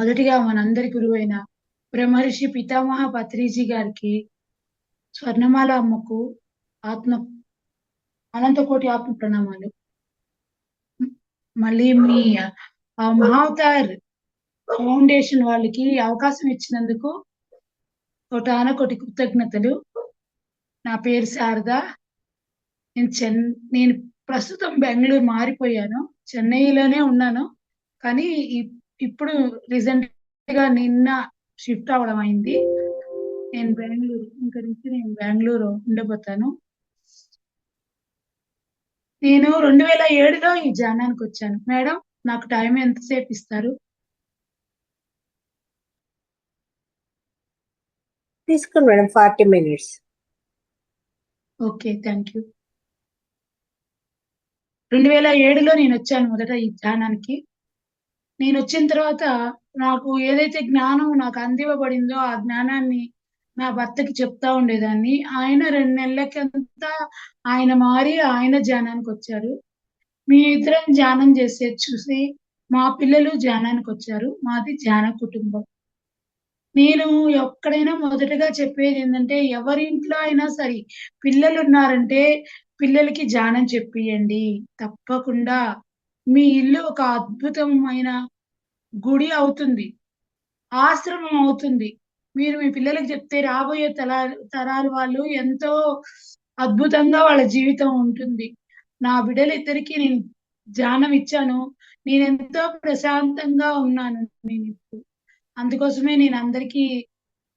మొదటిగా మనందరి గురువైన బ్రహ్మర్షి పితామహ పత్రిజీ గారికి, స్వర్ణమాల అమ్మకు ఆత్మ అనంతకోటి ఆత్మ ప్రణామాలు. మళ్ళీ మీ మహావతార్ ఫౌండేషన్ వాళ్ళకి అవకాశం ఇచ్చినందుకు కోటానుకోటి కృతజ్ఞతలు. నా పేరు శారద. నేను ప్రస్తుతం బెంగుళూరు మారిపోయాను. చెన్నైలోనే ఉన్నాను. కానీ ఇప్పుడు రీసెంట్‌గా నిన్న షిఫ్ట్ అవ్వడం అయింది. ఇంక నుంచి నేను బెంగుళూరు ఉండబోతాను. నేను 2007లో ఈ జానానికొచ్చాను. మేడం, నాకు టైం ఎంతసేపు ఇస్తారు? తీసుకోండి madam, 40 minutes. Okay. Thank you. 2007లో నేనొచ్చాను మొదట ఈ ధ్యానానికి. నేనొచ్చిన తర్వాత నాకు ఏదైతే జ్ఞానం నాకు అందివ్వబడిందో, ఆ జ్ఞానాన్ని నా భర్తకి చెప్తా ఉండేదాన్ని. ఆయన 2 నెలలకంతా ఆయన మారి ఆయన ధ్యానానికొచ్చారు. మేమిద్దరం ధ్యానం చేసేది చూసి మా పిల్లలు ధ్యానానికొచ్చారు. మాది ధ్యాన కుటుంబం. నేను ఎక్కడైనా మొదటగా చెప్పేదేందంటే, ఎవరింట్లో అయినా సరే పిల్లలున్నారంటే, పిల్లలకి ధ్యానం చెప్పియండి. తప్పకుండా మీ ఇల్లు ఒక అద్భుతమైన గుడి అవుతుంది. ఆశ్రమం అవుతుంది. మీరు మీ పిల్లలకి చెప్తే రాబోయే తరాల వాళ్ళు ఎంతో అద్భుతంగా వాళ్ళ జీవితం ఉంటుంది. నా బిడ్డలిద్దరికీ నేను ధ్యానం ఇచ్చాను. నేనెంతో ప్రశాంతంగా ఉన్నాను నేనిప్పుడు. అందుకోసమే నేనందరికీ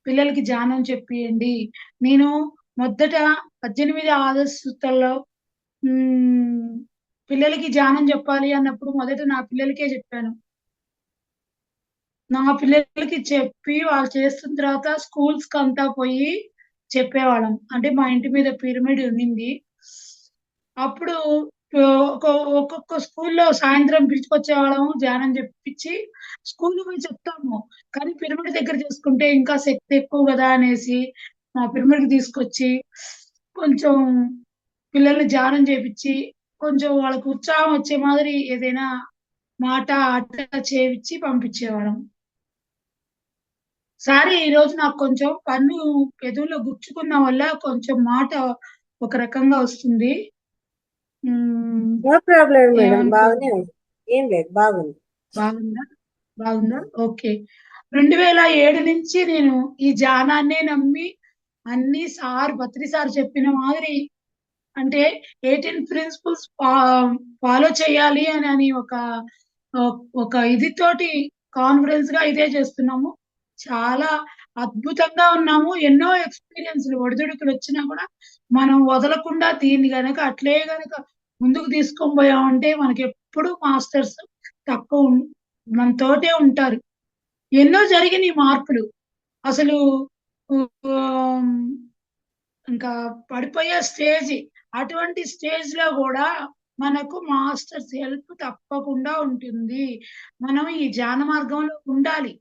పిల్లలకి ధ్యానం చెప్పియండి. నేను మొదట 18 ఆదర్శ సూత్రాల్లో హ్మ్. పిల్లలకి ధ్యానం జెప్పాలి అన్నప్పుడు మొదట నా పిల్లలకే జెప్పాను. నా పిల్లలకి చెప్పి వాళ్ళు చేస్తున్న తర్వాత స్కూల్స్‌కంతా పోయి చెప్పేవాళ్ళం. అంటే మా ఇంటి మీద పిరమిడ్ ఉండింది. అప్పుడు ఒక ఒక్కొక్క స్కూల్‌లో సాయంత్రం పిలుచుకొచ్చేవాళ్ళము. ధ్యానం జెప్పిచ్చి స్కూల్‌లో పోయి చెప్తాము. కానీ పిరమిడ్ దగ్గర చేసుకుంటే ఇంకా శక్తి ఎక్కువ గదా! అనేసి మా పిరమిడ్‌కి తీసుకొచ్చి కొంచెం పిల్లల్ని ధ్యానం చేపిచ్చి, కొంచెం వాళ్ళకి ఉత్సాహం వచ్చే మాదిరి ఏదైనా మాట, ఆట చేపిచ్చి పంపించేవాళ్ళం. సారీ, ఈరోజు నాకు కొంచెం పన్ను పెదవులో గుచ్చుకున్న వల్ల కొంచెం మాట ఒక రకంగా వస్తుంది. హ్మ్. నో ప్రాబ్లం మేడం, బాగానే ఏమనుకోవద్దు. ఉంది. ఏం లేదు, బాగుంది. బాగుందా? బాగుందా? ఓకే. 2007 నుంచి నేను ఈ ధ్యానాన్నే నమ్మి అన్నీ పత్రి సార్ చెప్పిన మాదిరి అంటే 18 ప్రిన్సిపల్స్ ఫాలో చేయాలి అని ఒక ఇది తోటి కాన్ఫిడెన్స్‌గా ఇదే చేస్తున్నాము. చాలా అద్భుతంగా ఉన్నాము. ఎన్నో ఎక్స్‌పీరియన్స్‌లు ఒడిదుడుకులొచ్చినా కూడా మనం వదలకుండా దీన్ని గనక అట్లే గనక ముందుకు తీసుకొని పోయామంటే మనకెప్పుడు మాస్టర్స్ తక్కువ మనతోటే ఉంటారు. ఎన్నో జరిగినియి మార్పులు. అసలు ఆహ్, ఇంకా పడిపోయే స్టేజి. అటువంటి స్టేజ్‌లో గూడా మనకు మాస్టర్స్ హెల్ప్ తప్పకుండా ఉంటుంది. మనం ఈ ధ్యాన మార్గంలో ఉండాలి.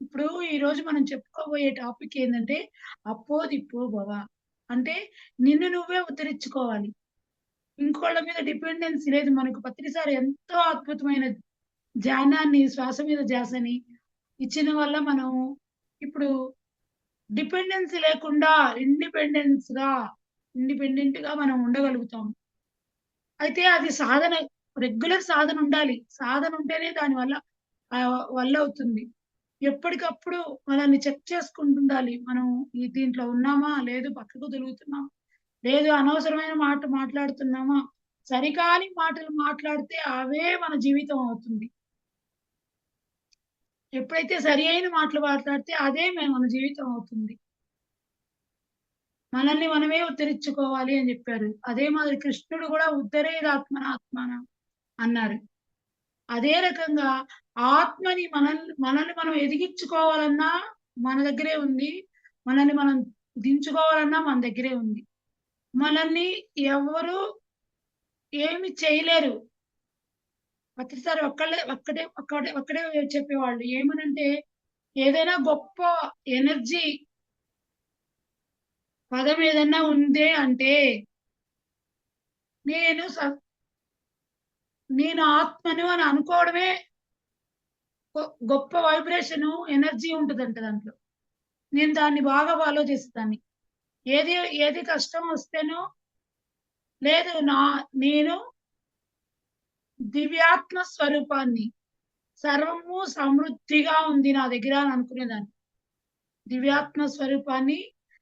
ఇప్పుడు ఈరోజు మనం చెప్పుకోబోయే టాపిక్ ఏందంటే, అప్పో దిప్పో భవ. అంటే నిన్ను నువ్వే ఉద్ధరించుకోవాలి. ఇంకోళ్ళ మీద డిపెండెన్సీ లేదు. మనకు పత్రిసారి ఎంతో అద్భుతమైన ధ్యానాన్ని, శ్వాస మీద ధ్యాసని ఇచ్చిన వల్ల మనం ఇప్పుడు డిపెండెన్సీ లేకుండా ఇండిపెండెంట్‌గా మనం ఉండగలుగుతాం. అయితే అది రెగ్యులర్ సాధన ఉండాలి. సాధన ఉంటేనే దాని వల్లవుతుంది. ఎప్పటికప్పుడు మనల్ని చెక్ చేసుకుంటుండాలి. మనం దీంట్లో ఉన్నామా? లేదు పక్కకు తొలుగుతున్నామా? లేదు అనవసరమైన మాట మాట్లాడుతున్నామా? సరికాని మాటలు మాట్లాడితే అవే మన జీవితం అవుతుంది. ఎప్పుడైతే సరి అయిన మాటలు మాట్లాడితే అదే మన జీవితం అవుతుంది. మనల్ని మనమే ఉద్ధరించుకోవాలి అని జెప్పారు. అదే మాదిరి కృష్ణుడు గూడా ఉద్ధరేదాత్మనాత్మాన అన్నారు. అదే రకంగా ఆత్మని మనల్ని మనం ఎదిగించుకోవాలన్నా మన దగ్గరే ఉంది. మనల్ని మనం దించుకోవాలన్నా మన దగ్గరే ఉంది. మనల్ని ఎవ్వరు ఏమి చేయలేరు. ప్రతిసారి ఒక్కడే చెప్పేవాళ్ళు. ఏమనంటే ఏదైనా గొప్ప ఎనర్జీ పదం ఏదన్నా ఉందే అంటే నేను స నేను ఆత్మను అని అనుకోవడమే గొప్ప వైబ్రేషను, ఎనర్జీ ఉంటదంట దాంట్లో. నేను దాన్ని బాగా ఫాలో చేసేదాన్ని. ఏది ఏది కష్టం వస్తేనో లేదు నేను దివ్యాత్మ స్వరూపాన్ని. సర్వము సమృద్ధిగా ఉంది నా దగ్గర అని అనుకునేదాన్ని. దివ్యాత్మ స్వరూపాన్ని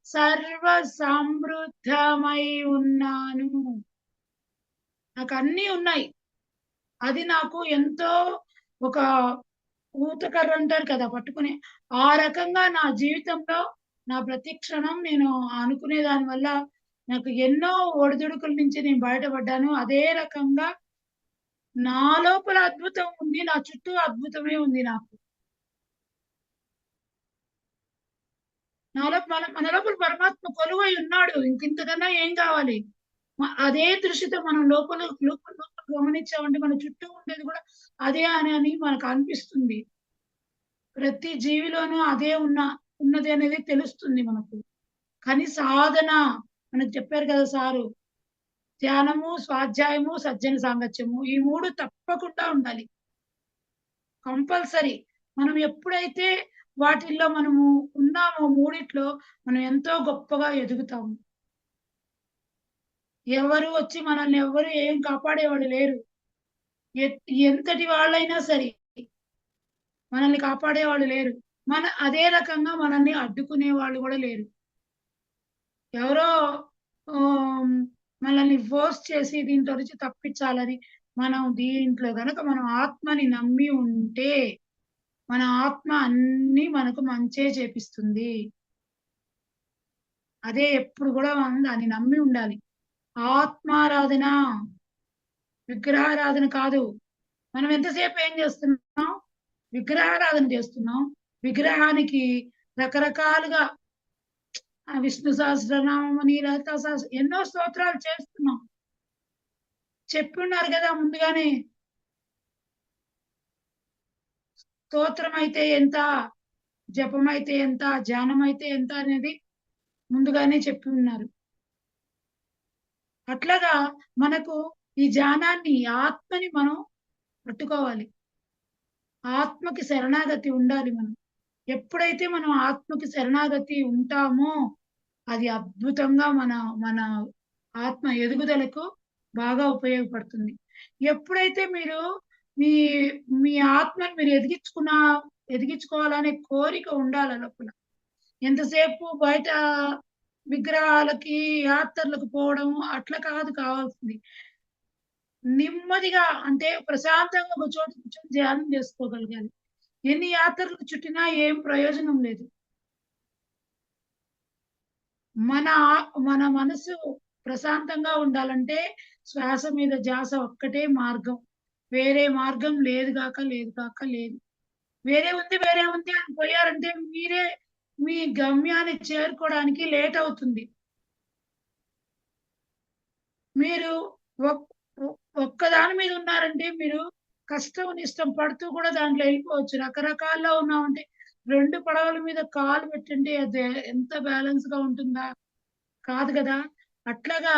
సర్వ సమృద్ధమై ఉన్నాను. నాకన్నీ ఉన్నాయి. అది నాకు ఎంతో ఒక ఊతకర్ర అంటారు కదా! పట్టుకునే ఆ రకంగా నా జీవితంలో నా ప్రతి క్షణం నేను అనుకునే దాని వల్ల నాకు ఎన్నో ఒడిదుడుకుల నుంచి నేను బయటపడ్డాను. అదే రకంగా నా లోపల అద్భుతం ఉంది. నా చుట్టూ అద్భుతమే ఉంది నాకు. మన లోపల పరమాత్మ కొలువై ఉన్నాడు. ఇంకింతకన్నా ఏం కావాలి? అదే దృష్టితో మనం లోపల గమనించామంటే మన చుట్టూ ఉండేది కూడా అదే అని మనకు అనిపిస్తుంది. ప్రతి జీవిలోనూ అదే ఉన్నది అనేది తెలుస్తుంది మనకు. కానీ సాధన మనకు చెప్పారు కదా సారు. ధ్యానము, స్వాధ్యాయము, సజ్జన సాంగత్యము. ఈ 3 తప్పకుండా ఉండాలి. కంపల్సరీ. మనం ఎప్పుడైతే వాటిల్లో మనము ఉన్నామో మూడిట్లో మనం ఎంతో గొప్పగా ఎదుగుతాము. ఎవరు వచ్చి మనల్ని ఎవ్వరు ఏం కాపాడేవాళ్ళు లేరు. ఎంతటి వాళ్ళైనా సరే మనల్ని కాపాడేవాళ్ళు లేరు. అదే రకంగా మనల్ని అడ్డుకునే వాళ్ళు గూడా లేరు. ఎవరో ఆహ్, మనల్ని ఫోర్స్ చేసి దీంట్లో నుంచి తప్పించాలని మనం దీంట్లో గనక మనం ఆత్మని నమ్మి ఉంటే, మన ఆత్మ అన్నీ మనకు మంచే చేపిస్తుంది. అదే ఎప్పుడు గూడా మనం దాన్ని నమ్మి ఉండాలి. ఆత్మారాధన, విగ్రహారాధన కాదు. మనం ఎంతసేపు ఏం చేస్తున్నాం? విగ్రహారాధన చేస్తున్నాం. విగ్రహానికి రకరకాలుగా విష్ణు సహస్రనామం అని, లలితా ఎన్నో స్తోత్రాలు చేస్తున్నాం. చెప్పున్నారు గదా ముందుగానే. స్తోత్రమైతే ఎంత, జపమైతే ఎంత, ధ్యానమైతే ఎంత అనేది ముందుగానే చెప్పి ఉన్నారు. అట్లాగా మనకు ఈ ధ్యానాన్ని, ఆత్మని మనం పట్టుకోవాలి. ఆత్మకి శరణాగతి ఉండాలి మనం. ఎప్పుడైతే మనం ఆత్మకి శరణాగతి ఉంటామో, అది అద్భుతంగా మన మన ఆత్మ ఎదుగుదలకు బాగా ఉపయోగపడుతుంది. ఎప్పుడైతే మీరు మీ మీ ఆత్మని మీరు ఎదిగించుకోవాలనే కోరిక ఉండాల లోపల. ఎంతసేపు బయట విగ్రహాలకి, యాత్రలకు పోవడం అట్లా కాదు కావాల్సింది. నెమ్మదిగా అంటే ప్రశాంతంగా ఒక చోట కూర్చొని ధ్యానం చేసుకోగలగాలి. ఎన్ని యాత్రలకు చుట్టినా ఏం ప్రయోజనం లేదు. మన మన మనసు ప్రశాంతంగా ఉండాలంటే శ్వాస మీద ధ్యాస ఒక్కటే మార్గం. వేరే మార్గం లేదు గాక లేదు గాక లేదు. వేరే ఉంది అని పోయారంటే మీరే మీ గమ్యాన్ని చేరుకోవడానికి లేట్ అవుతుంది. మీరు ఒక్ ఒ ఒక్కదాని మీద ఉన్నారంటే మీరు కష్టం, నిష్టం పడుతూ కూడా దాంట్లో ఎళ్ళిపోవచ్చు. రకరకాల్లో ఉన్నామంటే 2 పడవల మీద కాలు పెట్టండి అది ఎంత బ్యాలెన్స్‌గా ఉంటుందా? కాదు గదా! అట్లాగా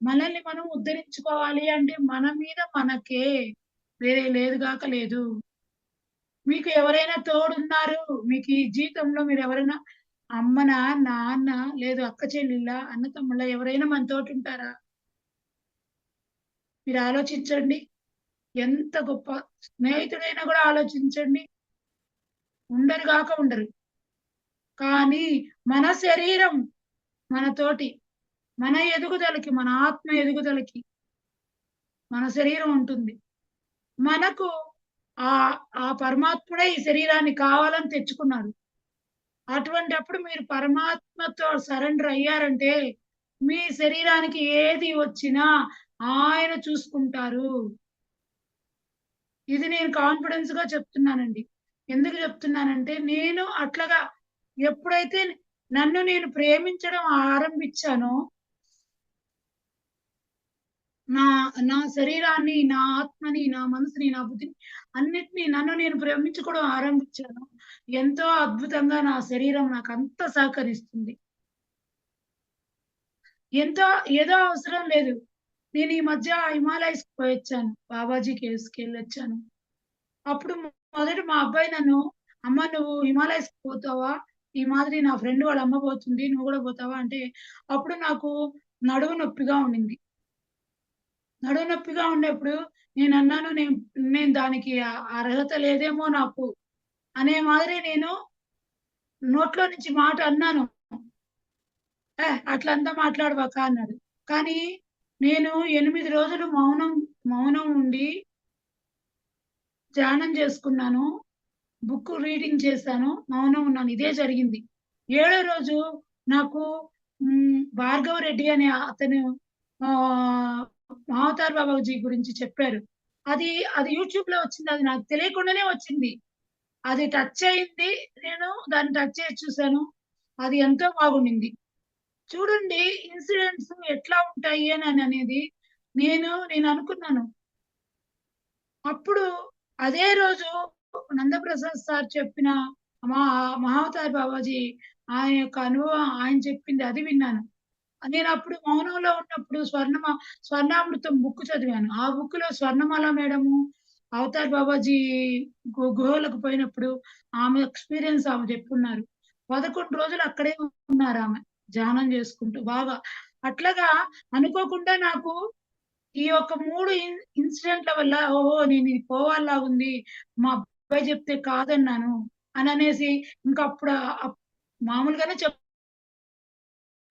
మనల్ని మనం ఉద్ధరించుకోవాలి అంటే మన మీద మనకే. వేరే లేదు గాక లేదు. మీకు ఎవరైనా తోడున్నారు. మీకు ఈ జీవితంలో మీరెవరైనా అమ్మనా? నాన్న? లేదు అక్క చెల్లెళ్ళా? అన్న తమ్ముళ్ళా? ఎవరైనా మనతోటుంటారా? మీరు ఆలోచించండి. ఎంత గొప్ప స్నేహితుడైనా గూడా ఆలోచించండి. ఉండరు గాక ఉండరు. కానీ మన శరీరం మనతోటి, మన ఎదుగుదలకి, మన ఆత్మ ఎదుగుదలకి మన శరీరం ఉంటుంది. మనకు ఆ పరమాత్ముడే ఈ శరీరాన్ని కావాలని తెచ్చుకున్నాడు. అటువంటప్పుడు మీరు పరమాత్మతో సరెండర్ అయ్యారంటే, మీ శరీరానికి ఏది వచ్చినా ఆయన చూసుకుంటారు. ఇది నేను కాన్ఫిడెన్స్‌గా చెప్తున్నానండి. ఎందుకు చెప్తున్నానంటే, నేను అట్లాగా ఎప్పుడైతే నన్ను నేను ప్రేమించడం ఆరంభించానో, నా నా శరీరాన్ని, నా ఆత్మని, నా మనసుని, నా బుద్ధిని అన్నిటిని నన్ను నేను ప్రేమించుకోవడం ఆరంభించానో, ఎంతో అద్భుతంగా నా శరీరం నాకంత సహకరిస్తుంది. ఎంతో ఏదో అవసరం లేదు. నేను ఈ మధ్య హిమాలయస్‌కి పోయొచ్చాను. బాబాజీ కేవ్స్‌కెళ్ళొచ్చాను. అప్పుడు మొదట మా అబ్బాయి నన్ను, "అమ్మ నువ్వు హిమాలయస్‌కి పోతావా? ఈ మాదిరి నా ఫ్రెండ్ వాళ్ళ అమ్మ పోతుంది. నువ్వు కూడా పోతావా?" అంటే అప్పుడు నాకు నడుము నొప్పిగా ఉండింది. నడుము నొప్పిగా ఉండేప్పుడు నేనన్నాను, నేను దానికి అర్హత లేదేమో నాకు" అనే మాదిరి నేను నోట్లో నుంచి మాట అన్నాను. అట్లంతా మాట్లాడబాక" అన్నాడు. కానీ నేను 8 రోజులు మౌనం ఉండి ధ్యానం చేసుకున్నాను. బుక్ రీడింగ్ చేశాను. మౌనం ఉన్నాను. ఇదే జరిగింది. ఏడో రోజు నాకు భార్గవరెడ్డి అనే అతను ఆహ్, మహావతార్ బాబాజీ గురించి చెప్పారు. అది అది యూట్యూబ్‌లో వచ్చింది. అది నాకు తెలియకుండానే వచ్చింది. అది టచ్ అయింది. నేను దాన్ని టచ్ చేసి చూసాను. అది ఎంతో బాగుండింది. చూడండి ఇన్సిడెంట్స్ ఎట్లా ఉంటాయి అనేది నేను అనుకున్నాను. అప్పుడు అదే రోజు నందప్రసాద్ సార్ చెప్పిన మా మహావతార్ బాబాజీ ఆయన యొక్క అనుభవం ఆయన చెప్పింది అది విన్నాను. నేనప్పుడు మౌనంలో ఉన్నప్పుడు స్వర్ణామృతం బుక్ చదివాను. ఆ బుక్‌లో స్వర్ణమాల మేడము, అవతార్ బాబాజీ గుహలకు పోయినప్పుడు ఆమె ఎక్స్‌పీరియన్స్ ఆమె చెప్పున్నారు. 11 రోజులు అక్కడే ఉన్నారామె. ధ్యానం చేసుకుంటూ బాగా. అట్లాగా అనుకోకుండా నాకు ఈ యొక్క 3 ఇన్సిడెంట్‌ల వల్ల ఓహో! నేను ఇది పోవాలాగుంది. మా అబ్బాయి చెప్తే కాదన్నాను అననేసి ఇంక అప్పుడు మామూలుగానే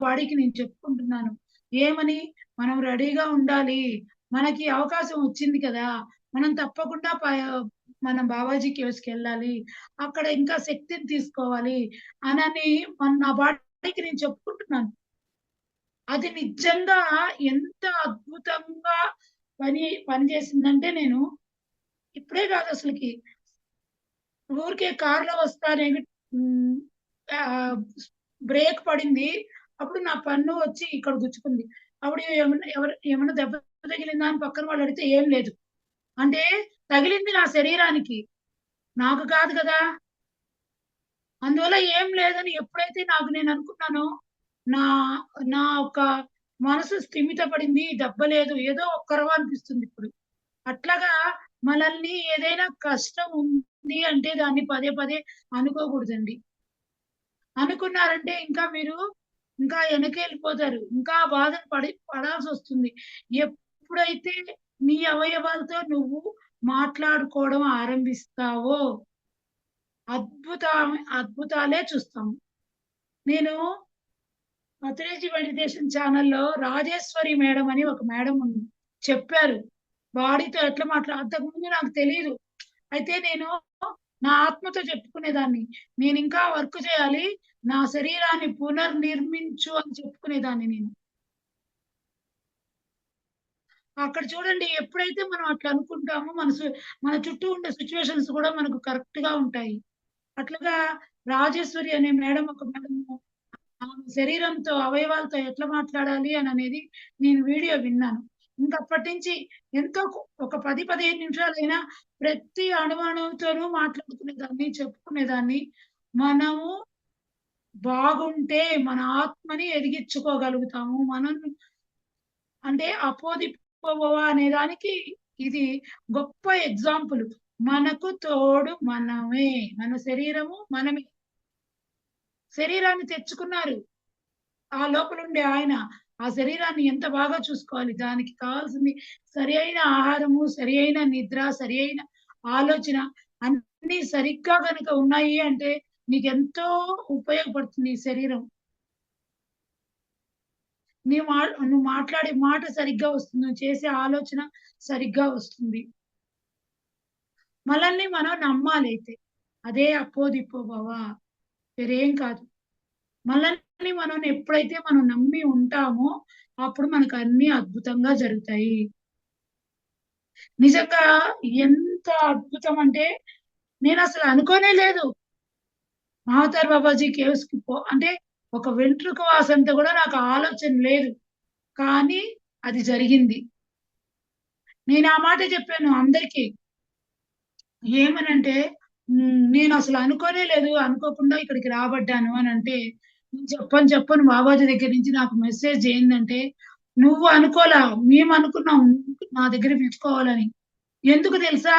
వాడికి నేను చెప్పుకుంటున్నాను. ఏమని? మనం రెడీగా ఉండాలి. మనకి అవకాశం వచ్చింది కదా! మనం తప్పకుండా మనం బాబాజీ కేవ్స్‌కెళ్ళాలి. అక్కడ ఇంకా శక్తిని తీసుకోవాలి అనని నా బాడీకి నేను చెప్పుకుంటున్నాను. అది నిజంగా ఎంత అద్భుతంగా పనిచేసిందంటే నేను ఇప్పుడే కాదు అసలకి. ఊరికే కార్‌లో వస్తానే హ్మ్. ఆహ్, బ్రేక్ పడింది. అప్పుడు నా పన్ను వచ్చి ఇక్కడ గుచ్చుకుంది. అప్పుడు ఏమన్నా దెబ్బ తగిలిందా అని పక్కన వాళ్ళు అడిగితే ఏం లేదు. అంటే తగిలింది నా శరీరానికి. నాకు కాదు కదా! అందువల్ల ఏం లేదని ఎప్పుడైతే నేను అనుకున్నానో, నా నా యొక్క మనసు స్థిమితపడింది. దెబ్బ లేదు. ఏదో ఒక్కరవ అనిపిస్తుందిప్పుడు. అట్లాగా మనల్ని ఏదైనా కష్టం ఉంది అంటే దాన్ని పదే పదే అనుకోకూడదండి. అనుకున్నారంటే ఇంకా మీరు ఇంకా వెనకెళ్ళిపోతారు. ఇంకా బాధలు పడాల్సొస్తుంది. ఎప్పుడైతే నీ అవయవాలతో నువ్వు మాట్లాడుకోవడం ఆరంభిస్తావో అద్భుతాలే చూస్తాము. నేను పత్రిజీ మెడిటేషన్ ఛానెల్‌లో రాజేశ్వరి మేడం అని ఒక మేడం ఉంది. చెప్పారు. బాడీతో ఎట్లా అంతకుముందు నాకు తెలీదు. అయితే నేను నా ఆత్మతో చెప్పుకునేదాన్ని. నేనింకా వర్క్ చేయాలి. నా శరీరాన్ని పునర్నిర్మించు అని చెప్పుకునేదాన్ని నేను. అక్కడ చూడండి ఎప్పుడైతే మనం అట్లా అనుకుంటామో మన చుట్టూ ఉండే సిట్యుయేషన్స్ కూడా మనకు కరెక్ట్‌గా ఉంటాయి. అట్లాగా రాజేశ్వరి అనే మేడం ఒక మేడము ఆమె శరీరంతో, అవయవాలతో ఎట్లా మాట్లాడాలి అననేది నేను వీడియో విన్నాను. ఇంకప్పటినుంచి ఎంతో ఒక 10, 15 నిమిషాలైనా ప్రతి అణువణువుతోనూ మాట్లాడుకునేదాన్ని, చెప్పుకునేదాన్ని. మనము బాగుంటే మన ఆత్మని ఎదిగించుకోగలుగుతాము. మనం అంటే అపోదిపోవవ అనే దానికి ఇది గొప్ప ఎగ్జాంపుల్. మనకు తోడు మనమే. మన శరీరము మనమే. శరీరాన్ని తెచ్చుకున్నారు. ఆ లోపలుండే ఆయన. ఆ శరీరాన్ని ఎంత బాగా చూసుకోవాలి. దానికి కావాల్సింది సరి అయిన ఆహారము, సరి అయిన నిద్ర, సరి అయిన ఆలోచన అన్నీ సరిగ్గా గనక ఉన్నాయి అంటే నీకెంతో ఉపయోగపడుతుంది ఈ శరీరం. నువ్వు మాట్లాడే మాట సరిగ్గా వస్తుంది. నువ్వు చేసే ఆలోచన సరిగ్గా వస్తుంది. మనల్ని మనం నమ్మాలైతే. అదే అపోదిప్పో భవ. వేరేం కాదు. మనల్ని మనం ఎప్పుడైతే మనం నమ్మి ఉంటామో, అప్పుడు మనకన్నీ అద్భుతంగా జరుగుతాయి. నిజంగా ఎంత అద్భుతం అంటే, నేనసలు అనుకోనే లేదు. మహావతార్ బాబాజీ కేవ్స్‌కి అంటే, ఒక వెంట్రుక వాసంత గూడా నాకు ఆలోచన లేదు. కానీ అది జరిగింది. నేను ఆ మాటే చెప్పాను అందరికి. ఏమనంటే, నేనసలు అనుకోనే లేదు. అనుకోకుండా ఇక్కడికి రాబడ్డాను అనంటే, నేను చెప్పను బాబాజీ దగ్గర నుంచి నాకు మెసేజ్ ఏందంటే, "నువ్వు అనుకోలా, మేమనుకున్నాం నా దగ్గర పిలుచుకోవాలని." ఎందుకు తెలుసా?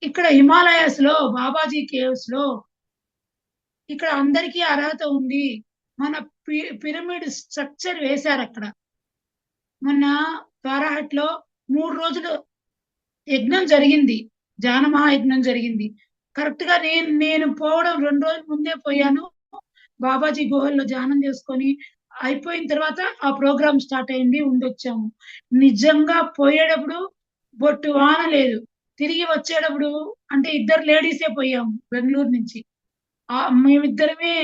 ఇక్కడ హిమాలయాస్ లో బాబాజీ కేవ్స్ లో ఇక్కడ అందరికీ అర్హత ఉంది. మన పిరమిడ్ స్ట్రక్చర్ వేశారు అక్కడ. మొన్న తారాహట్ లో 3 రోజులు యజ్ఞం జరిగింది. ధ్యాన మహాయజ్ఞం జరిగింది. కరెక్ట్ గా నేను పోవడం 2 రోజుల ముందే పోయాను. బాబాజీ గుహల్లో ధ్యానం చేసుకొని అయిపోయిన తర్వాత ఆ ప్రోగ్రామ్ స్టార్ట్ అయింది. ఉండొచ్చాము. నిజంగా పోయేటప్పుడు బొట్టు వాన లేదు. తిరిగి వచ్చేటప్పుడు అంటే ఇద్దరు లేడీసే పోయాము బెంగళూరు నుంచి. మేమిద్దరమే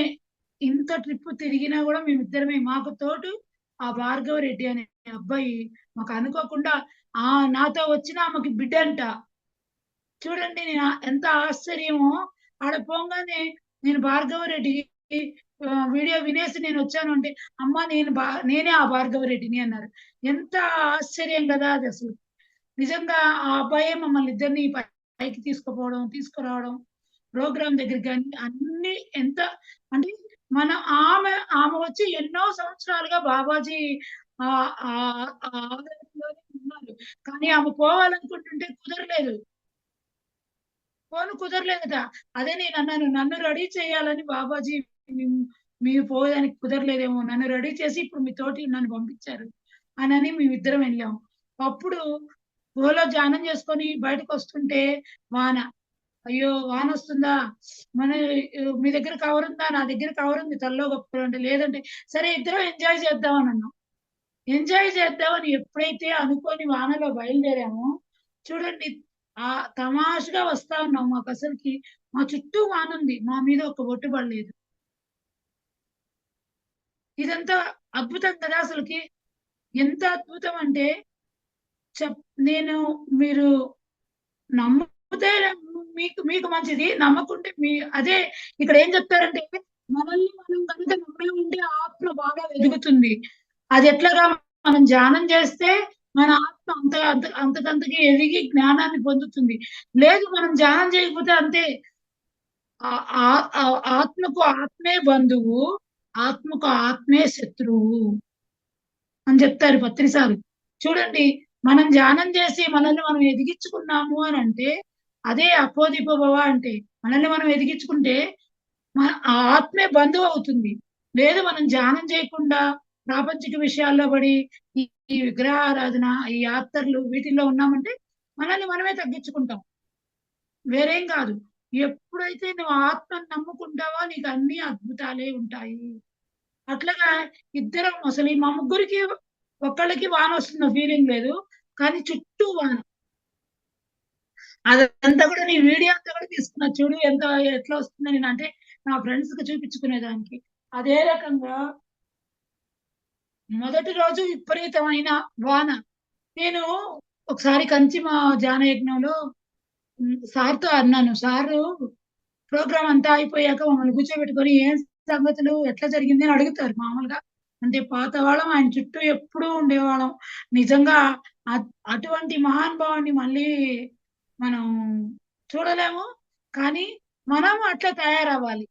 ఇంత ట్రిప్ తిరిగినా కూడా మేమిద్దరమే. మాకు తోడు ఆ భార్గవ రెడ్డి అనే అబ్బాయి మాకు అనుకోకుండా నాతో వచ్చిన ఆమెకి బిడ్డంట. చూడండి నేను ఎంత ఆశ్చర్యమో. ఆడ పోగానే నేను భార్గవ రెడ్డికి వీడియో వినేసి నేను వచ్చాను అంటే, అమ్మ నేనే ఆ భార్గవ రెడ్డిని అన్నారు. ఎంత ఆశ్చర్యం కదా అది అసలు. నిజంగా ఆ అబ్బాయే మమ్మల్ని ఇద్దరిని పైకి తీసుకుపోవడం తీసుకురావడం ప్రోగ్రామ్ దగ్గరికి అన్ని ఎంత అంటే మన ఆమె ఆమె వచ్చి ఎన్నో సంవత్సరాలుగా బాబాజీ ఆలయంలోనే ఉన్నారు. కానీ ఆమె పోవాలనుకుంటుంటే కుదరలేదు. కుదరలేదట. అదే నేను అన్నాను, నన్ను రెడీ చేయాలని బాబాజీ మీరు పోయేదానికి కుదరలేదేమో, నన్ను రెడీ చేసి ఇప్పుడు మీ తోటి నన్ను పంపించారు అని మేమిద్దరం వెళ్ళాము. అప్పుడు గుహలో ధ్యానం చేసుకొని బయటకు వస్తుంటే వాన. అయ్యో వాన వస్తుందా, మీ దగ్గర కవర్ ఉందా, నా దగ్గర కవర్ ఉంది తల్లో గొప్పలు అంటే, లేదంటే సరే ఇద్దరం ఎంజాయ్ చేద్దాం అని అన్నాం. ఎంజాయ్ చేద్దామని ఎప్పుడైతే అనుకోని వానలో బయలుదేరామో చూడండి, తమాషగా వస్తా ఉన్నాం. మాకు అసలుకి మా చుట్టూ వాన ఉంది, మా మీద ఒక బొట్టు పడలేదు. ఇదంతా అద్భుతం కదా అసలుకి. ఎంత అద్భుతం అంటే నేను మీరు నమ్మితే మీకు మీకు మంచిది, నమ్మకుంటే అదే ఇక్కడ ఏం చెప్తారంటే, మనల్ని మనం కనుక నమ్మే ఉంటే ఆత్మ బాగా ఎదుగుతుంది. అది ఎట్లాగా మనం ధ్యానం చేస్తే మన ఆత్మ అంతకంతకి ఎదిగి జ్ఞానాన్ని పొందుతుంది. లేదు మనం ధ్యానం చేయకపోతే అంతే. ఆత్మకు ఆత్మే బంధువు, ఆత్మకు ఆత్మే శత్రువు అని చెప్తారు పత్రిసారు. చూడండి, మనం ధ్యానం చేసి మనల్ని మనం ఎదిగించుకున్నాము అని అంటే అదే అపోదిపభవ అంటే. మనల్ని మనం ఎదిగించుకుంటే మన ఆత్మే బంధువు అవుతుంది. లేదు మనం ధ్యానం చేయకుండా ప్రాపంచిక విషయాల్లో పడి ఈ విగ్రహారాధన, ఈ యాత్రలు వీటిల్లో ఉన్నామంటే మనల్ని మనమే తగ్గించుకుంటాం, వేరేం కాదు. ఎప్పుడైతే నువ్వు ఆత్మను నమ్ముకుంటావో నీకు అన్ని అద్భుతాలే ఉంటాయి. అట్లాగా ఇద్దరం అసలు మా ముగ్గురికి ఒక్కళ్ళకి వాన వస్తున్న ఫీలింగ్ లేదు, కానీ చుట్టూ వాన. అదంతా కూడా నీ వీడియో అంతా కూడా తీసుకున్నా చూడు ఎట్లా వస్తుందని. అంటే నా ఫ్రెండ్స్ కి చూపించుకునేదానికి. అదే రకంగా మొదటి రోజు విపరీతమైన వాన. నేను ఒకసారి కంచి మా ధ్యానయజ్ఞంలో సార్తో అన్నాను, సారు ప్రోగ్రామ్ అంతా అయిపోయాక మమ్మల్ని కూర్చోబెట్టుకొని ఏం సంగతులు ఎట్లా జరిగింది అని అడుగుతారు మామూలుగా. అంటే పాత వాళ్ళం, ఆయన చుట్టూ ఎప్పుడూ ఉండేవాళ్ళం. నిజంగా అటువంటి మహానుభావాన్ని మళ్ళీ మనం చూడలేము. కానీ మనం అట్లా తయారవ్వాలి.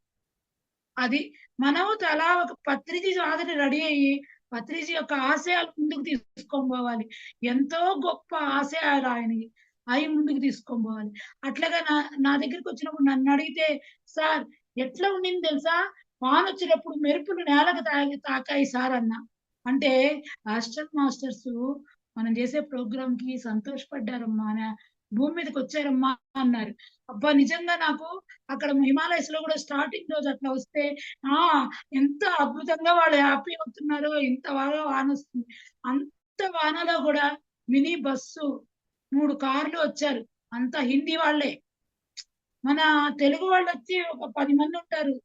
అది మనము తలా ఒక పత్రిజీ మాదిరి రెడీ అయ్యి పత్రిజీ యొక్క ఆశయాలు ముందుకు తీసుకొని పోవాలి. ఎంతో గొప్ప ఆశయాలు ఆయనవి, అవి ముందుకు తీసుకొని పోవాలి. అట్లాగా నా దగ్గరికి వచ్చినప్పుడు నన్ను అడిగితే, సార్ ఎట్లా ఉండింది తెలుసా, వాన వచ్చినప్పుడు మెరుపులు నేలకు తాకాయి సార్ అన్న. అంటే అసిస్టెంట్ మాస్టర్స్ మనం చేసే ప్రోగ్రామ్ కి సంతోషపడ్డారమ్మా, భూమి మీదకి వచ్చారమ్మా అన్నారు. అబ్బా నిజంగా నాకు అక్కడ హిమాలయస్ లో కూడా స్టార్టింగ్ రోజు అట్లా వస్తే ఎంత అద్భుతంగా వాళ్ళు హ్యాపీ అవుతున్నారో. ఇంత బాగా వాన వస్తుంది. అంత వానలో కూడా మినీ బస్సు 3 కార్లు వచ్చారు, అంత హిందీ వాళ్ళే. మన తెలుగు వాళ్ళు వచ్చి ఒక 10 మంది ఉంటారు.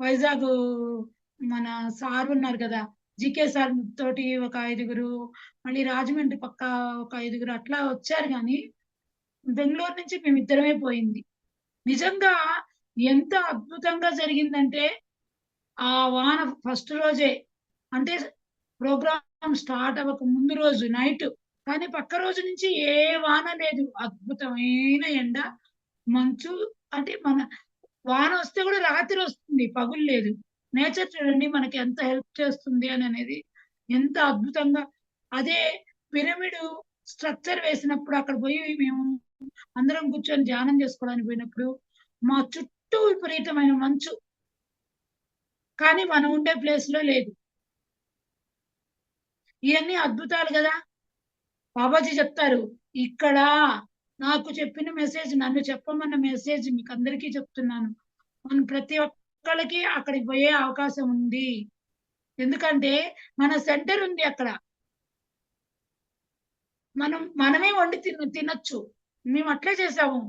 వైజాగ్ మన సార్ ఉన్నారు కదా, జీకే సార్ తోటి ఒక 5గురు, మళ్ళీ రాజమండ్రి పక్క ఒక 5గురు అట్లా వచ్చారు. కానీ బెంగళూరు నుంచి మేమిద్దరమే పోయింది. నిజంగా ఎంత అద్భుతంగా జరిగిందంటే, ఆ వాన ఫస్ట్ రోజే అంటే ప్రోగ్రామ్ స్టార్ట్ అవ్వక ముందు రోజు నైట్, కానీ పక్క రోజు నుంచి ఏ వాన లేదు. అద్భుతమైన ఎండ, మంచు. అంటే మన వాన వస్తే కూడా రాత్రి వస్తుంది, పగులు లేదు. నేచర్ చూడండి మనకి ఎంత హెల్ప్ చేస్తుంది అని అనేది, ఎంత అద్భుతంగా. అదే పిరమిడ్ స్ట్రక్చర్ వేసినప్పుడు అక్కడ పోయి మేము అందరం కూర్చొని ధ్యానం చేసుకోవడానికి పోయినప్పుడు మా చుట్టూ విపరీతమైన మంచు, కానీ మనం ఉండే ప్లేస్ లో లేదు. ఇవన్నీ అద్భుతాలు కదా. బాబాజీ చెప్తారు, ఇక్కడ నాకు చెప్పిన మెసేజ్, నన్ను చెప్పమన్న మెసేజ్ మీకు అందరికీ చెప్తున్నాను. మనం ప్రతి ఒక్కళ్ళకి అక్కడికి పోయే అవకాశం ఉంది. ఎందుకంటే మన సెంటర్ ఉంది అక్కడ. మనమే వండి తినొచ్చు. మేము అట్లే చేసాము.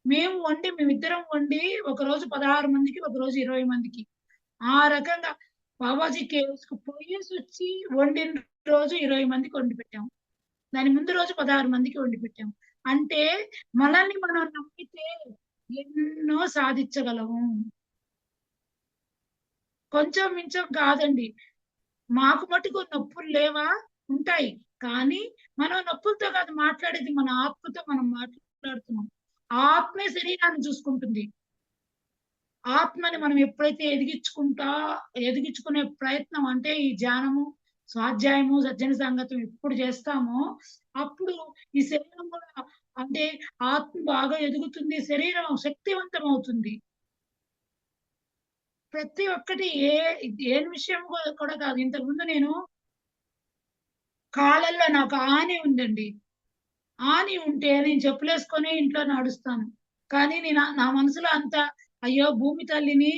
మేమిద్దరం వండి ఒకరోజు 16 మందికి, ఒకరోజు 20 మందికి. ఆ రకంగా బాబాజీ కేవ్స్‌కి పోయేసొచ్చి వండిన రోజు 20 మందికి వండి పెట్టాం. దాని ముందు రోజు 16 మందికి వండి పెట్టాం. అంటే మనల్ని మనం నమ్మితే ఎన్నో సాధించగలము. కొంచెం మించం కాదండి. మాకు మటుకు నొప్పులు లేవా? ఉంటాయి. కానీ మనం నొప్పులతో కాదు మాట్లాడేది, మన ఆత్మతో మనం మాట్లాడుతున్నాం. ఆత్మే శరీరాన్ని చూసుకుంటుంది. ఆత్మని మనం ఎప్పుడైతే ఎదిగించుకునే ప్రయత్నం అంటే ఈ ధ్యానము, స్వాధ్యాయము, సజ్జన సంగతం ఎప్పుడు చేస్తామో అప్పుడు ఈ శరీరం కూడా, అంటే ఆత్మ బాగా ఎదుగుతుంది, శరీరం శక్తివంతం అవుతుంది. ప్రతి ఒక్కటి ఏ విషయం కూడా కాదు. ఇంతకుముందు నేను కాళ్ళల్లో నాకు ఆని ఉందండి. ఆని ఉంటే నేను చెప్పులేసుకొని ఇంట్లో నడుస్తాను. కానీ నా మనసులో అంతా అయ్యో! భూమి తల్లిని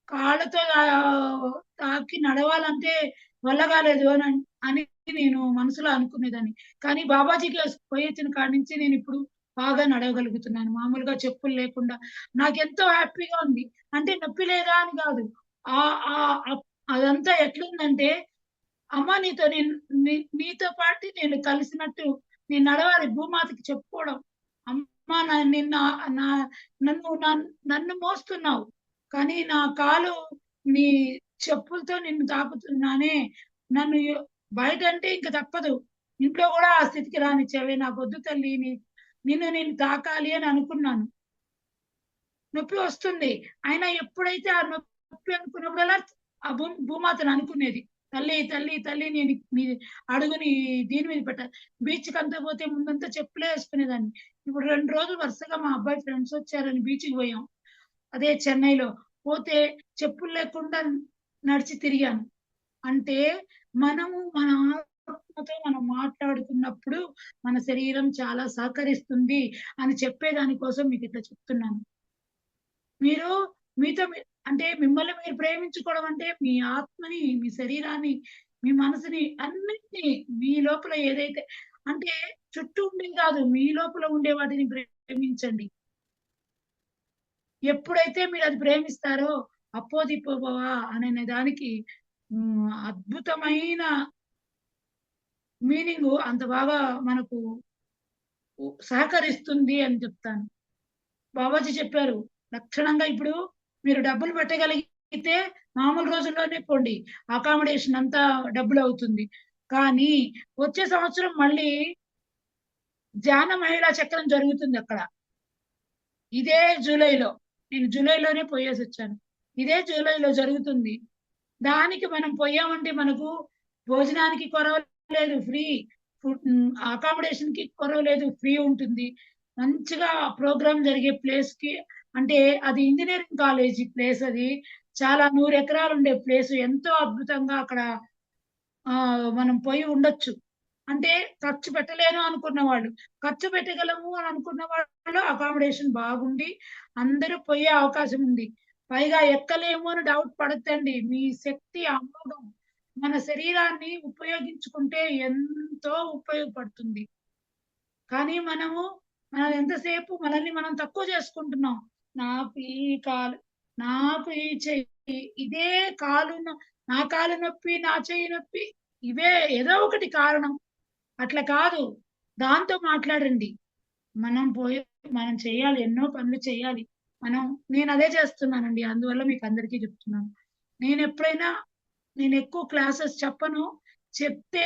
కాళ్ళతో తాకి నడవాలంటే వల్ల కాలేదు అని నేను మనసులో అనుకునేదాన్ని. కానీ బాబాజీకి పోయొచ్చిన కాడి నుంచి నేనిప్పుడు బాగా నడవగలుగుతున్నాను. మామూలుగా చెప్పులు లేకుండా. నాకెంతో హ్యాపీగా ఉంది. అంటే నొప్పి లేదా అని కాదు. ఆహ్, ఆహ్, అప్ అదంతా ఎట్లుందంటే, అమ్మ నీతో నేను నీతో పాటు నేను కలిసినట్టు నేను నడవాలి భూమాతకి చెప్పుకోవడం. అమ్మ నా నిన్న నా నన్ను నన్ను మోస్తున్నావు. కానీ నా కాలు నీ చెప్పులతో నిన్ను తాకుతున్నానే. నన్ను బయటంటే ఇంక తప్పదు. ఇంట్లో గూడా ఆ స్థితికి రానిచ్చావే. నాకొద్దు తల్లి నిన్ను నేను తాకాలి అని అనుకున్నాను. నొప్పి వస్తుంది. అయినా ఎప్పుడైతే ఆ నొప్పి అనుకున్నప్పుడల్లా ఆ భూమాతను అనుకునేది. తల్లి, తల్లి, తల్లి నేను నీ అడుగుని దీని మీద పెట్టాలి. బీచ్‌కంతా పోతే ముందంతా చెప్పులే యేసుకునేదాన్ని. ఇప్పుడు 2 రోజులు వరుసగా మా అబ్బాయి ఫ్రెండ్స్ వచ్చారని బీచ్‌కి పోయాం. అదే చెన్నైలో. పోతే చెప్పులు లేకుండా నడిచి తిరిగాను. అంటే మన ఆత్మతో మనం మాట్లాడుకున్నప్పుడు మన శరీరం చాలా సహకరిస్తుంది అని చెప్పేదాని కోసం మీకిట్లా చెప్తున్నాను. మీరు మీతో అంటే మిమ్మల్ని మీరు ప్రేమించుకోవడం అంటే మీ ఆత్మని, మీ శరీరాన్ని, మీ మనసుని అన్నిటిని మీ లోపల ఏదైతే, అంటే చుట్టూ ఉండేవి కాదు, మీ లోపల ఉండే వాటిని ప్రేమించండి. ఎప్పుడైతే మీరది ప్రేమిస్తారో అపోదిపోభవ అనే దానికి అద్భుతమైన మీనింగు అంత బాగా మనకు సహకరిస్తుంది అని చెప్తాను. బాబాజీ చెప్పారు, లక్షణంగా ఇప్పుడు మీరు డబ్బులు పెట్టగలిగితే మామూలు రోజుల్లోనే పోండి. అకామిడేషన్ అంతా డబ్బులవుతుంది. కానీ వచ్చే సంవత్సరం మళ్ళీ ధ్యాన మహిళా చక్రం జరుగుతుందక్కడ. ఇదే జూలైలో. నేను జూలైలోనే పోయేసొచ్చాను. ఇదే జూలైలో జరుగుతుంది. దానికి మనం పోయామంటే మనకు భోజనానికి కొరవ లేదు, ఫ్రీ. అకామిడేషన్‌కి కొరవ లేదు, ఫ్రీ ఉంటుంది. మంచిగా ప్రోగ్రామ్ జరిగే ప్లేస్‌కి, అంటే అది ఇంజినీరింగ్ కాలేజీ ప్లేస్ అది. చాలా 100 ఎకరాలుండే ప్లేసు. ఎంతో అద్భుతంగా అక్కడ మనం పోయి ఉండొచ్చు. అంటే ఖర్చు పెట్టలేను అనుకున్న వాళ్ళు, ఖర్చు పెట్టగలము అని అనుకున్న వాళ్ళు అకామిడేషన్ బాగుండి అందరూ పోయే అవకాశం ఉంది. పైగా ఎక్కలేము అని డౌట్ పడొద్దండి. మీ శక్తి అమోఘం. మన శరీరాన్ని ఉపయోగించుకుంటే ఎంతో ఉపయోగపడుతుంది. కానీ మనం ఎంతసేపు మనల్ని మనం తక్కువ చేసుకుంటున్నాం. నాకు ఈ కాలు, నాకు ఈ చెయ్యి, ఇదే నా కాలు నొప్పి, నా చెయ్యి నొప్పి, ఇవే ఏదో ఒకటి కారణం. అట్లా కాదు. దాంతో మాట్లాడండి. మనం చేయాలి. ఎన్నో పనులు చేయాలి. నేనదే చేస్తున్నానండి. అందువల్ల మీకందరికీ చెప్తున్నాను. నేనెప్పుడైనా నేనెక్కువ క్లాసెస్ చెప్పను. చెప్తే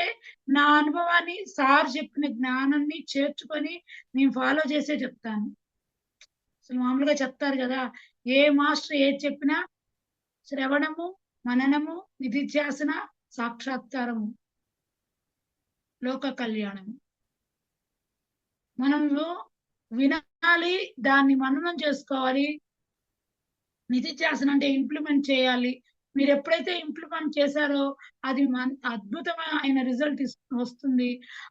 నా అనుభవాన్ని, సార్ చెప్పిన జ్ఞానాన్ని చేర్చుకొని నేను ఫాలో చేసే చెప్తాను. అసలు మామూలుగా చెప్తారు గదా! ఏ మాస్టర్ ఏది చెప్పినా శ్రవణము, మననము, నిధిధ్యాసన, సాక్షాత్కారము, లోక కళ్యాణము. మనము వినాలి, దాన్ని మననం చేసుకోవాలి. నిధిధ్యాసన అంటే ఇంప్లిమెంట్ చేయాలి. మీరెప్పుడైతే ఇంప్లిమెంట్ చేశారో అది అద్భుతమైన రిజల్ట్ వస్తుంది.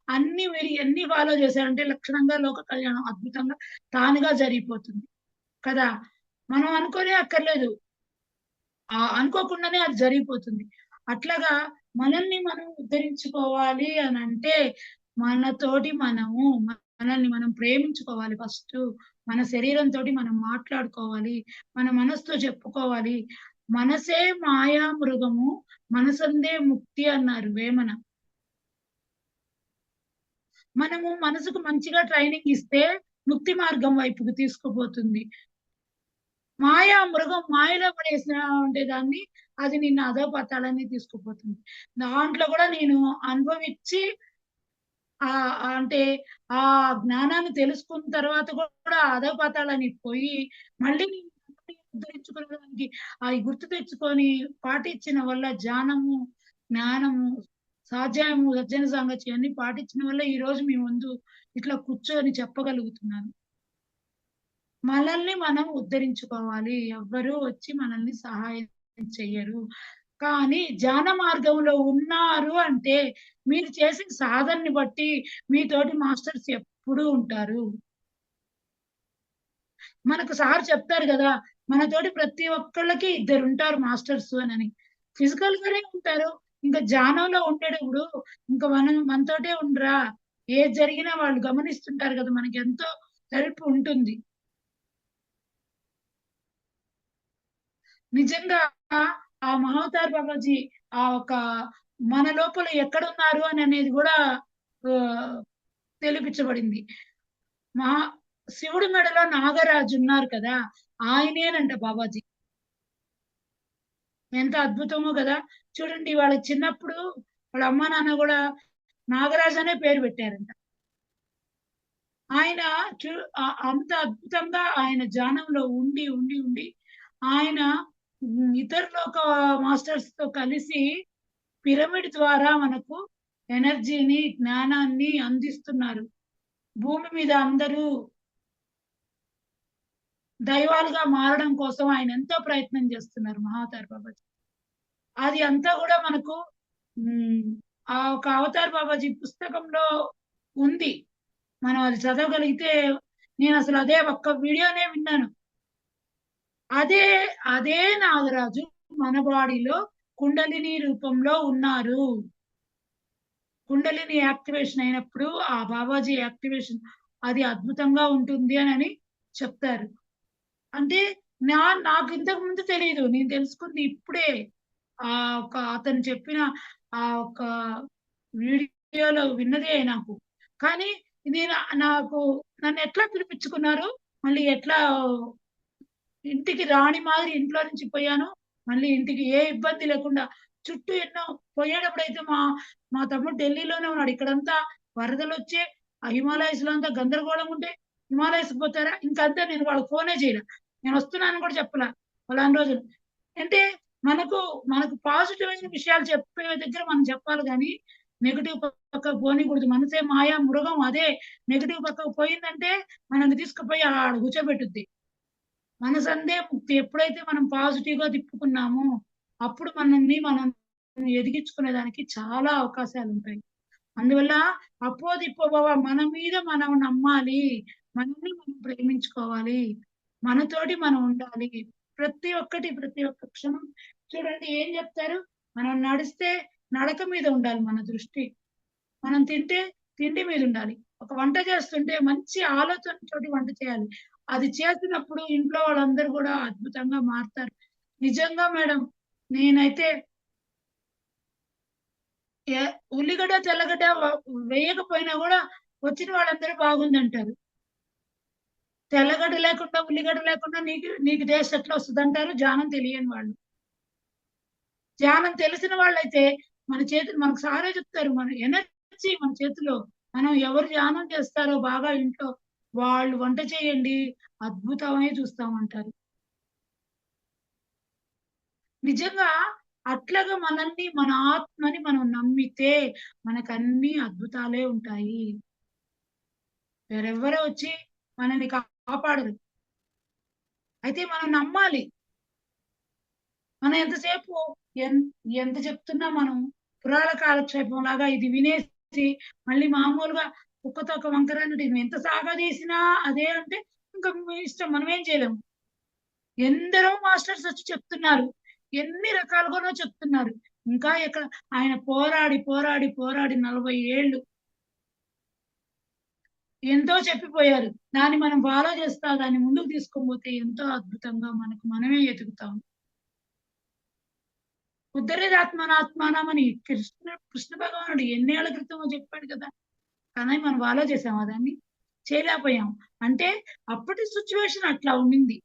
అన్నీ మీరు ఎన్ని ఫాలో చేశారంటే లక్షణంగా లోక కళ్యాణం అద్భుతంగా తానుగా జరిగిపోతుంది కదా! మనం అనుకోనే అక్కర్లేదు. అనుకోకుండానే అది జరిగిపోతుంది. అట్లాగా మనల్ని మనం ఉద్ధరించుకోవాలి అనంటే మనతోటి మనల్ని మనం ప్రేమించుకోవాలి ఫస్టు. మన శరీరంతోటి మనం మాట్లాడుకోవాలి. మన మనసుతో చెప్పుకోవాలి. మనసే మాయా మృగము మనసందే ముక్తి అన్నారు వేమన. మనము మనసుకు మంచిగా ట్రైనింగ్ ఇస్తే ముక్తి మార్గం వైపుకు తీసుకుపోతుంది. మాయా మృగం మాయలో పడేసినావంటే దాన్ని, అది నిన్ను అధోపతాళానికి తీసుకుపోతుంది. దాంట్లో కూడా నేను అనుభవిచ్చి అంటే ఆ జ్ఞానాన్ని తెలుసుకున్న తర్వాత కూడా అధోపతాళానికి పోయి మళ్ళీ ఉద్ధరించుకోవడానికి అవి గుర్తు తెచ్చుకొని పాటించిన వల్ల జ్ఞానము, స్వాధ్యాయము, సజ్జన సాంగత్యం అన్ని పాటించిన వల్ల ఈరోజు మీ ముందు ఇట్లా కూర్చొని చెప్పగలుగుతున్నాను. మనల్ని మనం ఉద్ధరించుకోవాలి. ఎవ్వరూ వచ్చి మనల్ని సహాయం చెయ్యరు. కానీ ధ్యాన మార్గంలో ఉన్నారు అంటే మీరు చేసిన సాధనని బట్టి మీతోటి మాస్టర్స్ ఎప్పుడూ ఉంటారు. మనకు సార్ చెప్తారు గదా! మనతోటి ప్రతి ఒక్కళ్ళకి ఇద్దరుంటారు మాస్టర్స్ అనని. ఫిజికల్‌గానే ఉంటారు. ఇంక ధ్యానంలో ఉండేటప్పుడు ఇంక మనతోటే ఉండరా? ఏది జరిగినా వాళ్ళు గమనిస్తుంటారు గదా! మనకెంతో హెల్ప్ ఉంటుంది. నిజంగా ఆ మహావతార్ బాబాజీ ఆ ఒక మన లోపల ఎక్కడున్నారు అని అనేది గూడా తెలిపించబడింది. మహా శివుడి మెడలో నాగరాజు ఉన్నారు కదా! ఆయనేనంట బాబాజీ. ఎంత అద్భుతమో గదా! చూడండి వాళ్ళకి చిన్నప్పుడు వాళ్ళ అమ్మ, నాన్న గూడా నాగరాజు అనే పేరు పెట్టారంట. ఆయన చు అంత అద్భుతంగా ఆయన ధ్యానంలో ఉండి ఆయన ఇతరులొక మాస్టర్స్‌తో కలిసి పిరమిడ్ ద్వారా మనకు ఎనర్జీని, జ్ఞానాన్ని అందిస్తున్నారు. భూమి మీద అందరూ దైవాలుగా మారడం కోసం ఆయన ఎంతో ప్రయత్నం చేస్తున్నారు మహావతార్ బాబాజీ. అది అంతా గూడా మనకు హ్మ్. ఆ ఒక అవతార్ బాబాజీ పుస్తకంలో ఉంది. మనం అది చదవగలిగితే నేనసలు అదే ఒక్క వీడియోనే విన్నాను. అదే, అదే నాగరాజు మన బాడీలో కుండలిని రూపంలో ఉన్నారు. కుండలిని యాక్టివేషన్ అయినప్పుడు ఆ బాబాజీ యాక్టివేషన్ అది అద్భుతంగా ఉంటుంది అనని చెప్తారు. అంటే నాకు ఇంతకు ముందు తెలీదు. నేను తెలుసుకుంది ఇప్పుడే. అతను చెప్పిన ఆ ఒక వీడియోలో విన్నదే నాకు. కానీ నేను నాకు నన్నెట్లా పిలిపించుకున్నారు, మళ్ళీ ఎట్లా ఇంటికి రాణి మాదిరి ఇంట్లో నుంచి పోయాను. మళ్ళీ ఇంటికి ఏ ఇబ్బంది లేకుండా చుట్టూ ఎన్నో పోయేటప్పుడైతే మా తమ్ముడు ఢిల్లీలోనే ఉన్నాడు. ఇక్కడంతా వరదలొచ్చి ఆ హిమాలయస్‌లో అంతా గందరగోళంగా ఉంటే హిమాలయస్‌కి పోతారా? ఇంకంతే నేను వాళ్ళకి ఫోనే చేయలే. నేనొస్తున్నానని కూడా చెప్పలా. పలానా రోజున. అంటే మనకు పాజిటివ్ అయిన విషయాలు చెప్పే దగ్గర మనం చెప్పాలి గానీ, నెగెటివ్ పక్కకు పోనీకూడదు. మనసే మాయా మృగం అదే నెగెటివ్ పక్కకు పోయిందంటే మనల్ని తీసుకుపోయి ఆడ కూర్చోబెట్టుద్ది. మనసందే ముక్తి. ఎప్పుడైతే మనం పాజిటివ్‌గా తిప్పుకున్నామో, అప్పుడు మనం ఎదిగించుకునేదానికి చాలా అవకాశాలుంటాయి. అందువల్ల అపోదిపోబవ మన మీద మనం నమ్మాలి. మనల్ని మనం ప్రేమించుకోవాలి. మనతోటి మనం ఉండాలి. ప్రతి ఒక్క క్షణం చూడండి ఏం జెప్తారు? మనం నడిస్తే నడక మీద ఉండాలి మన దృష్టి. మనం తింటే తిండి మీదుండాలి. ఒక వంట చేస్తుంటే మంచి ఆలోచనతోటి వంట చేయాలి. అది చేసినప్పుడు ఇంట్లో వాళ్ళందరూ గూడా అద్భుతంగా మారతారు. నిజంగా మేడం నేనైతే ఎ ఉల్లిగడ్డ, తెల్లగడ్డ వేయకపోయినా గూడా వచ్చిన వాళ్ళందరూ బాగుందంటారు. తెల్లగడ్డ లేకుండా, ఉల్లిగడ్డ లేకుండా నీకు టేస్ట్ ఎట్లా వస్తదంటారు జ్ఞానం తెలియని వాళ్ళు. జ్ఞానం తెలిసిన వాళ్ళైతే మనకు సారే చెప్తారు. మన ఎనర్జీ మన చేతిలో. మనం ఎవరు ధ్యానం చేస్తారో బాగా ఇంట్లో, వాళ్ళు వంట చేయండి, అద్భుతమే చూస్తామంటారు. నిజంగా అట్లాగా మనల్ని, మన ఆత్మని మనం నమ్మితే మనకన్నీ అద్భుతాలే ఉంటాయి. వేరెవ్వరో వచ్చి మనల్ని కాపాడరు. అయితే మనం నమ్మాలి. మనం ఎంతసేపు ఎన్ ఎంత చెప్తున్నా మనం పురాణ కాలక్షేపంలాగా ఇది వినేసి మళ్ళీ మామూలుగా కుక్క తోక వంకర అన్నట్టు ఎంత సాగదీసినా అదే అంటే ఇంక మీ ఇష్టం మనమేం చేయలేము. ఎందరో మాస్టర్స్ వచ్చి చెప్తున్నారు. ఎన్ని రకాలుగానో చెప్తున్నారు. ఇంకా ఎక్కడ ఆయన పోరాడి 40 ఏళ్ళు ఎంతో చెప్పిపోయారు. దాన్ని మనం ఫాలో చేస్తా దాన్ని ముందుకు తీసుకొనిపోతే ఎంతో అద్భుతంగా మనకు మనమే ఎదుగుతాం. ఉద్ధరేదాత్మనాత్మానం అని కృష్ణ భగవానుడు ఎన్నేళ్ల క్రితమో చెప్పాడు కదా! కానీ మనం ఫాలో చేసామా దాన్ని? చేయలేకపోయాం. అంటే అప్పటి సిట్యుయేషన్ అట్లా ఉండింది.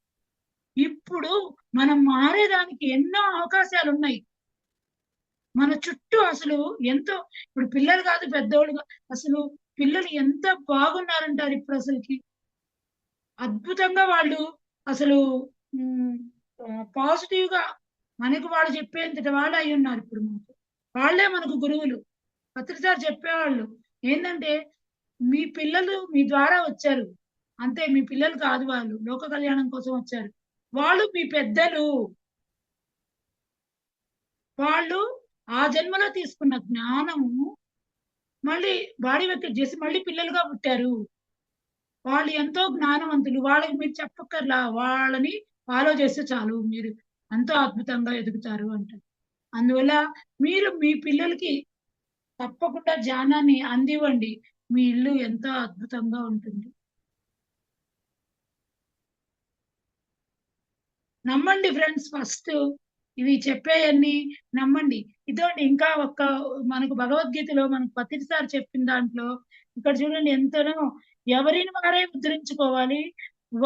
ఇప్పుడు మనం మారేదానికి ఎన్నో అవకాశాలున్నాయి. మన చుట్టూ అసలు ఎంతో ఇప్పుడు పిల్లలు కాదు పెద్దోళ్ళు అసలు పిల్లలు ఎంత బాగున్నారంటారు ఇప్పుడు అసలుకి. అద్భుతంగా వాళ్ళు అసలు హ్మ్. పాజిటివ్‌గా మనకు వాళ్ళు చెప్పేంతటి వాళ్ళు అయ్యున్నారు ఇప్పుడు మనకు. వాళ్ళే మనకు గురువులు. పత్రి సార్ చెప్పేవాళ్ళు. ఏందంటే, మీ పిల్లలు మీ ద్వారా వచ్చారు. అంతే మీ పిల్లలు కాదు వాళ్ళు. లోక కళ్యాణం కోసం వచ్చారు. వాళ్ళు మీ పెద్దలు. వాళ్ళు ఆ జన్మలో తీసుకున్న జ్ఞానము మళ్ళీ బాడీ వెకెట్ చేసి మళ్ళీ పిల్లలుగా పుట్టారు. వాళ్ళు ఎంతో జ్ఞానవంతులు. వాళ్ళకి మీరు చెప్పక్కర్లా. వాళ్ళని ఫాలో చేస్తే చాలు. మీరు ఎంతో అద్భుతంగా ఎదుగుతారు అంటారు. అందువల్ల మీరు మీ పిల్లలకి తప్పకుండా జ్ఞానాన్ని అందివ్వండి. మీ ఇల్లు ఎంతో అద్భుతంగా ఉంటుంది. నమ్మండి ఫ్రెండ్స్ ఫస్టు. ఇవి చెప్పేయన్నీ నమ్మండి. ఇదోండి ఇంకా మనకు భగవద్గీతలో మనకు పత్రి సార్ చెప్పిన దాంట్లో ఇక్కడ చూడండి ఎంతనో ఎవరిని వారే ఉద్ధరించుకోవాలి.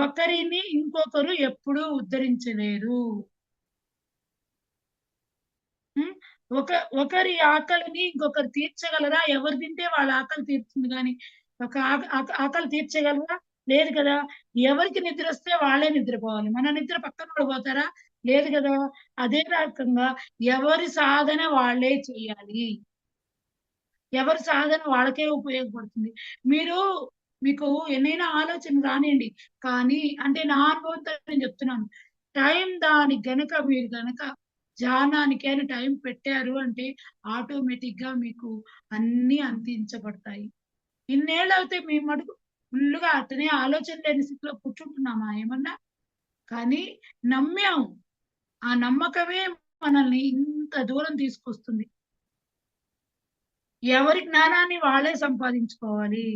ఒకరిని ఇంకొకరు ఎప్పుడూ ఉద్ధరించలేరు. హ్మ్. ఒక ఒకరి ఆకలిని ఇంకొకరు తీర్చగలరా? ఎవరు తింటే వాళ్ళ ఆకలి తీరుతుంది గానీ, ఒక ఆకలి తీర్చగలరా? లేదు కదా! ఎవరికి నిద్రొస్తే వాళ్ళే నిద్రపోవాలి. మన నిద్ర పక్కనోళ్ళు పోతారా? లేదు గదా! అదే రకంగా ఎవరి సాధన వాళ్ళే చేయాలి. ఎవరి సాధన వాళ్ళకే ఉపయోగపడుతుంది. మీరు మీకు ఎన్నైనా ఆలోచనలు రానియండి. కానీ అంటే నా అనుభవంతో నేను చెప్తున్నాను. దానికి గనక మీరు గనక ధ్యానానికి అని టైం పెట్టారు అంటే ఆటోమేటిక్‌గా మీకు అన్నీ అందించబడతాయి. ఇన్నేళ్లయితే మేము మటుకు ఫుల్లుగా అట్టనే ఆలోచన లేని స్థితిలో కూర్చుంటున్నామా ఏమన్నా? కానీ నమ్మాం. ఆ నమ్మకమే మనల్ని ఇంత దూరం తీసుకొస్తుంది. ఎవరి జ్ఞానాన్ని వాళ్ళే సంపాదించుకోవాలి.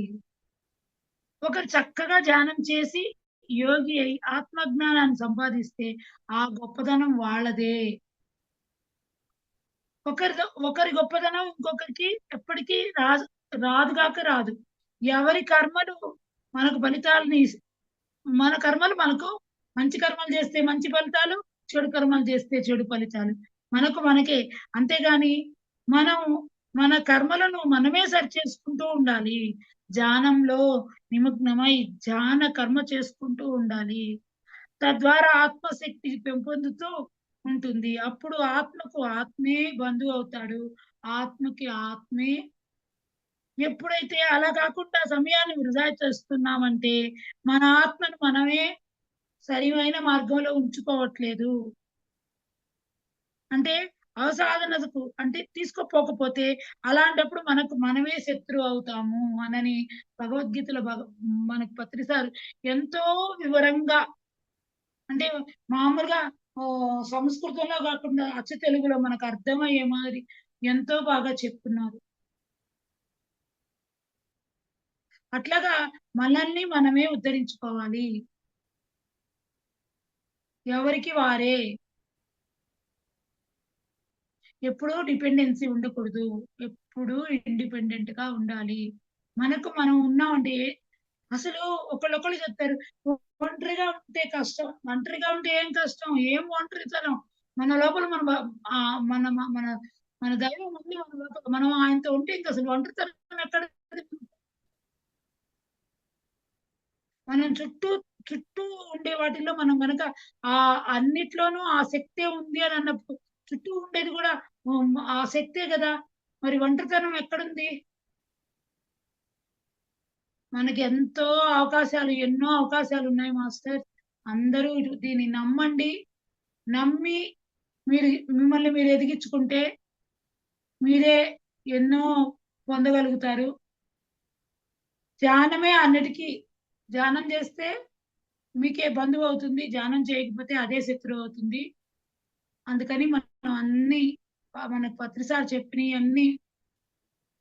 ఒకరు చక్కగా ధ్యానం చేసి యోగి అయి ఆత్మజ్ఞానాన్ని సంపాదిస్తే ఆ గొప్పదనం వాళ్ళదే. ఒకరి గొప్పదనం ఇంకొకరికి ఎప్పటికీ రాదుగాక రాదు. ఎవరి కర్మలు మనకు ఫలితాలని మన కర్మలు మనకు మంచి కర్మలు చేస్తే మంచి ఫలితాలు, చెడు కర్మలు చేస్తే చెడు ఫలితాలు. మనకే. అంతేగాని మనం మన కర్మలను మనమే సరిచేసుకుంటూ ఉండాలి. ధ్యానంలో నిమగ్నమై ధ్యాన కర్మ చేసుకుంటూ ఉండాలి. తద్వారా ఆత్మశక్తి పెంపొందుతూ ఉంటుంది. అప్పుడు ఆత్మకు ఆత్మే బంధువవుతాడు. ఆత్మకి ఆత్మే ఎప్పుడైతే అలా కాకుండా సమయాన్ని వృధా చేస్తున్నామంటే, మన ఆత్మను మనమే సరియైన మార్గంలో ఉంచుకోవట్లేదు. అంటే అవసాధనకు అంటే తీసుకుపోకపోతే అలాంటప్పుడు మనకు మనమే శత్రువు అవుతాము అనని భగవద్గీతలో మనకు పత్రి సార్ ఎంతో వివరంగా అంటే మామూలుగా సంస్కృతంలో కాకుండా అచ్చ తెలుగులో మనకు అర్థమయ్యే మాదిరి ఎంతో బాగా చెప్తున్నారు. అట్లాగా మనల్ని మనమే ఉద్ధరించుకోవాలి. ఎవరికి వారే. ఎప్పుడూ డిపెండెన్సీ ఉండకూడదు. ఎప్పుడూ ఇండిపెండెంట్‌గా ఉండాలి. మనకు మనం ఉన్నామంటే అసలు ఒకళ్ళొకళ్ళు చెప్తారు. ఒంటరిగా ఉంటే కష్టం. ఒంటరిగా ఉంటే ఏం కష్టం? ఏం ఒంటరితనం? మన లోపల మన బ మన మ మన మన దైవం ఉంది మన లోపల. మనం ఆయనతో ఉంటే ఇంకసలు ఒంటరితనం ఎక్కడిది? మనం చుట్టూ ఉండే వాటిల్లో మనం గనక అన్నిట్లోనూ ఆ శక్తే ఉంది అని అన్నప్పుడు చుట్టూ ఉండేది గూడా ఆ శక్తే గదా! మరి ఒంటరితనం ఎక్కడుంది? మనకి ఎంతో అవకాశాలు, ఎన్నో అవకాశాలు ఉన్నాయి మాస్టర్. అందరూ దీన్ని నమ్మండి. నమ్మి మీరు మిమ్మల్ని మీరు ఎదిగించుకుంటే మీరే ఎన్నో పొందగలుగుతారు. ధ్యానమే అన్నిటికీ. ధ్యానం చేస్తే మీకే బంధువు అవుతుంది. ధ్యానం చేయకపోతే అదే శత్రువు అవుతుంది. అందుకని మనం అన్నీ మనకు పత్రిసార్ చెప్పినయన్నీ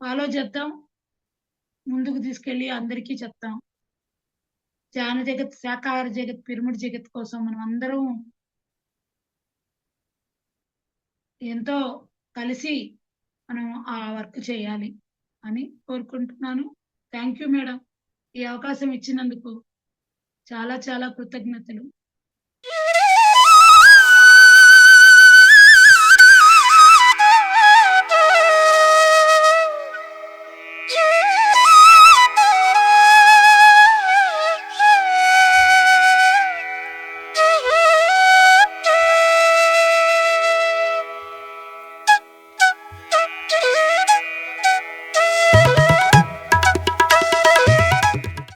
ఫాలో చేద్దాం. ముందుకు తీసుకెళ్ళి అందరికీ చెప్తాం. ధ్యాన జగత్, శాకాహార జగత్, పిరమిడ్ జగత్ కోసం మనం అందరం ఎంతో కలిసి మనం ఆ వర్క్ చేయాలి అని కోరుకుంటున్నాను. Thank you madam. ఈ అవకాశం ఇచ్చినందుకు చాలా చాలా కృతజ్ఞతలు.